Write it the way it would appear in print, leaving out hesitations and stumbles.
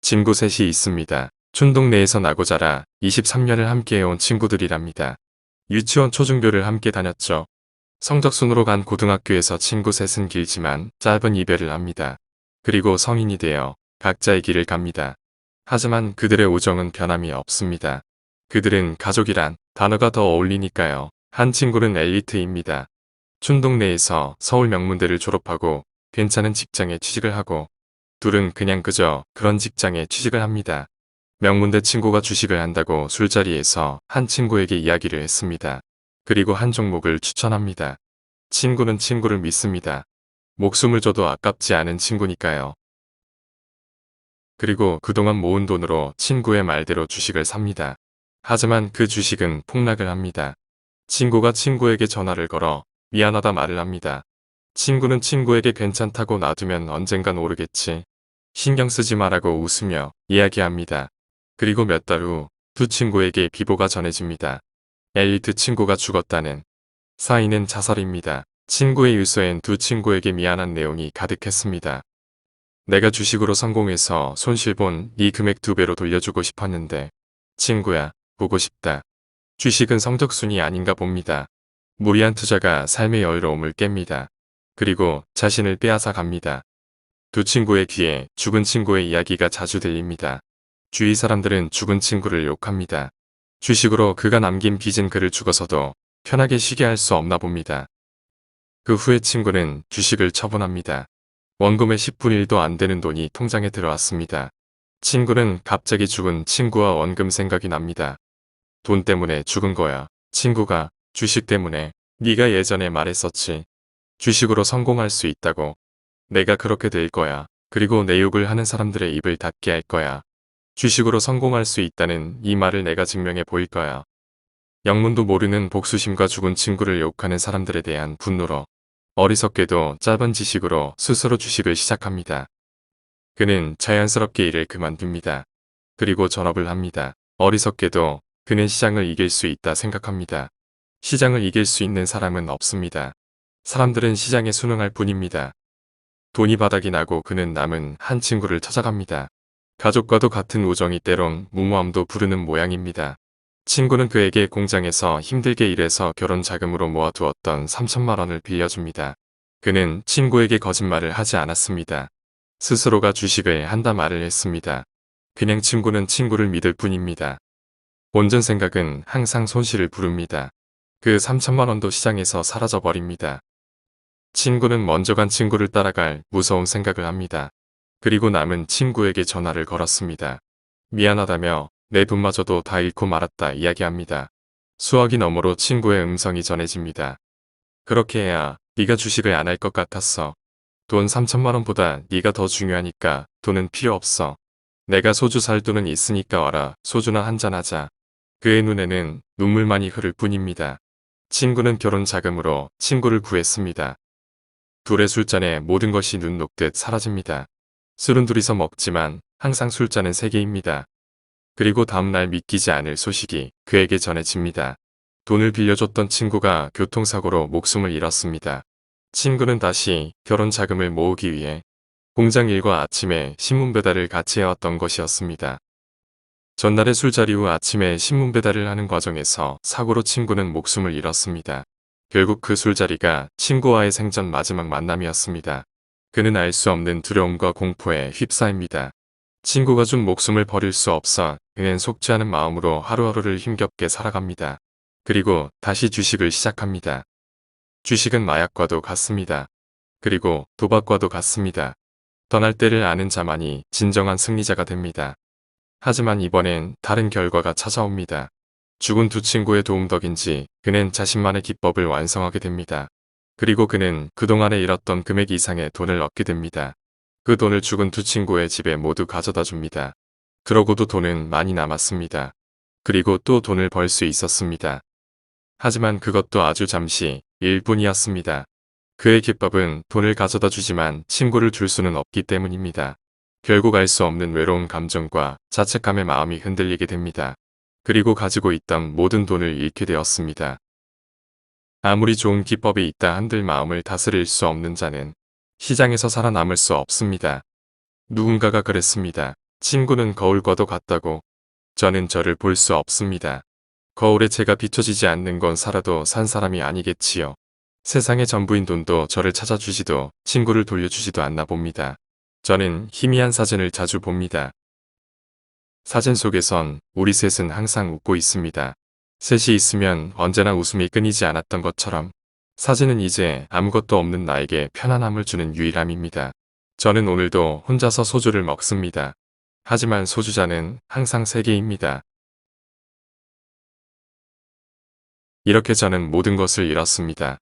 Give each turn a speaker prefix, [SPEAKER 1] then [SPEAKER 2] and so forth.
[SPEAKER 1] 친구 셋이 있습니다. 촌동네에서 나고 자라 23년을 함께해온 친구들이랍니다. 유치원 초중교를 함께 다녔죠. 성적순으로 간 고등학교에서 친구 셋은 길지만 짧은 이별을 합니다. 그리고 성인이 되어 각자의 길을 갑니다. 하지만 그들의 우정은 변함이 없습니다. 그들은 가족이란 단어가 더 어울리니까요. 한 친구는 엘리트입니다. 촌동네에서 서울 명문대를 졸업하고 괜찮은 직장에 취직을 하고, 둘은 그냥 그저 그런 직장에 취직을 합니다. 명문대 친구가 주식을 한다고 술자리에서 한 친구에게 이야기를 했습니다. 그리고 한 종목을 추천합니다. 친구는 친구를 믿습니다. 목숨을 줘도 아깝지 않은 친구니까요. 그리고 그동안 모은 돈으로 친구의 말대로 주식을 삽니다. 하지만 그 주식은 폭락을 합니다. 친구가 친구에게 전화를 걸어 미안하다 말을 합니다. 친구는 친구에게 괜찮다고 놔두면 언젠간 오르겠지. 신경 쓰지 마라고 웃으며 이야기합니다. 그리고 몇 달 후 두 친구에게 비보가 전해집니다. 엘리트 친구가 죽었다는. 사인은 자살입니다. 친구의 유서엔 두 친구에게 미안한 내용이 가득했습니다. 내가 주식으로 성공해서 손실본 네 금액 2배로 돌려주고 싶었는데 친구야, 보고 싶다. 주식은 성적순이 아닌가 봅니다. 무리한 투자가 삶의 여유로움을 깹니다. 그리고 자신을 빼앗아 갑니다. 두 친구의 귀에 죽은 친구의 이야기가 자주 들립니다. 주위 사람들은 죽은 친구를 욕합니다. 주식으로 그가 남긴 빚은 그를 죽어서도 편하게 쉬게 할 수 없나 봅니다. 그 후에 친구는 주식을 처분합니다. 원금의 10분의 1도 안 되는 돈이 통장에 들어왔습니다. 친구는 갑자기 죽은 친구와 원금 생각이 납니다. 돈 때문에 죽은 거야. 친구가 주식 때문에. 네가 예전에 말했었지. 주식으로 성공할 수 있다고. 내가 그렇게 될 거야. 그리고 내 욕을 하는 사람들의 입을 닫게 할 거야. 주식으로 성공할 수 있다는 이 말을 내가 증명해 보일 거야. 영문도 모르는 복수심과 죽은 친구를 욕하는 사람들에 대한 분노로 어리석게도 짧은 지식으로 스스로 주식을 시작합니다. 그는 자연스럽게 일을 그만둡니다. 그리고 전업을 합니다. 어리석게도 그는 시장을 이길 수 있다 생각합니다. 시장을 이길 수 있는 사람은 없습니다. 사람들은 시장에 순응할 뿐입니다. 돈이 바닥이 나고 그는 남은 한 친구를 찾아갑니다. 가족과도 같은 우정이 때론 무모함도 부르는 모양입니다. 친구는 그에게 공장에서 힘들게 일해서 결혼 자금으로 모아두었던 3천만 원을 빌려줍니다. 그는 친구에게 거짓말을 하지 않았습니다. 스스로가 주식을 한다 말을 했습니다. 그냥 친구는 친구를 믿을 뿐입니다. 본전 생각은 항상 손실을 부릅니다. 그 3천만 원도 시장에서 사라져버립니다. 친구는 먼저 간 친구를 따라갈 무서운 생각을 합니다. 그리고 남은 친구에게 전화를 걸었습니다. 미안하다며 내 돈마저도 다 잃고 말았다 이야기합니다. 수화기 너머로 친구의 음성이 전해집니다. 그렇게 해야 네가 주식을 안 할 것 같았어. 돈 3천만 원보다 네가 더 중요하니까 돈은 필요 없어. 내가 소주 살 돈은 있으니까 와라. 소주나 한잔하자. 그의 눈에는 눈물만이 흐를 뿐입니다. 친구는 결혼 자금으로 친구를 구했습니다. 둘의 술잔에 모든 것이 눈 녹듯 사라집니다. 술은 둘이서 먹지만 항상 술잔은 세 개입니다. 그리고 다음날 믿기지 않을 소식이 그에게 전해집니다. 돈을 빌려줬던 친구가 교통사고로 목숨을 잃었습니다. 친구는 다시 결혼 자금을 모으기 위해 공장 일과 아침에 신문 배달을 같이 해왔던 것이었습니다. 전날의 술자리 후 아침에 신문 배달을 하는 과정에서 사고로 친구는 목숨을 잃었습니다. 결국 그 술자리가 친구와의 생전 마지막 만남이었습니다. 그는 알 수 없는 두려움과 공포에 휩싸입니다. 친구가 준 목숨을 버릴 수 없어 그는 속지 않은 마음으로 하루하루를 힘겹게 살아갑니다. 그리고 다시 주식을 시작합니다. 주식은 마약과도 같습니다. 그리고 도박과도 같습니다. 떠날 때를 아는 자만이 진정한 승리자가 됩니다. 하지만 이번엔 다른 결과가 찾아옵니다. 죽은 두 친구의 도움 덕인지 그는 자신만의 기법을 완성하게 됩니다. 그리고 그는 그동안에 잃었던 금액 이상의 돈을 얻게 됩니다. 그 돈을 죽은 두 친구의 집에 모두 가져다 줍니다. 그러고도 돈은 많이 남았습니다. 그리고 또 돈을 벌 수 있었습니다. 하지만 그것도 아주 잠시 일뿐이었습니다. 그의 기법은 돈을 가져다 주지만 친구를 줄 수는 없기 때문입니다. 결국 알 수 없는 외로운 감정과 자책감의 마음이 흔들리게 됩니다. 그리고 가지고 있던 모든 돈을 잃게 되었습니다. 아무리 좋은 기법이 있다 한들 마음을 다스릴 수 없는 자는 시장에서 살아남을 수 없습니다. 누군가가 그랬습니다. 친구는 거울과도 같다고. 저는 저를 볼 수 없습니다. 거울에 제가 비춰지지 않는 건 살아도 산 사람이 아니겠지요. 세상의 전부인 돈도 저를 찾아주지도 친구를 돌려주지도 않나 봅니다. 저는 희미한 사진을 자주 봅니다. 사진 속에선 우리 셋은 항상 웃고 있습니다. 셋이 있으면 언제나 웃음이 끊이지 않았던 것처럼 사진은 이제 아무것도 없는 나에게 편안함을 주는 유일함입니다. 저는 오늘도 혼자서 소주를 먹습니다. 하지만 소주잔은 항상 3개입니다. 이렇게 저는 모든 것을 잃었습니다.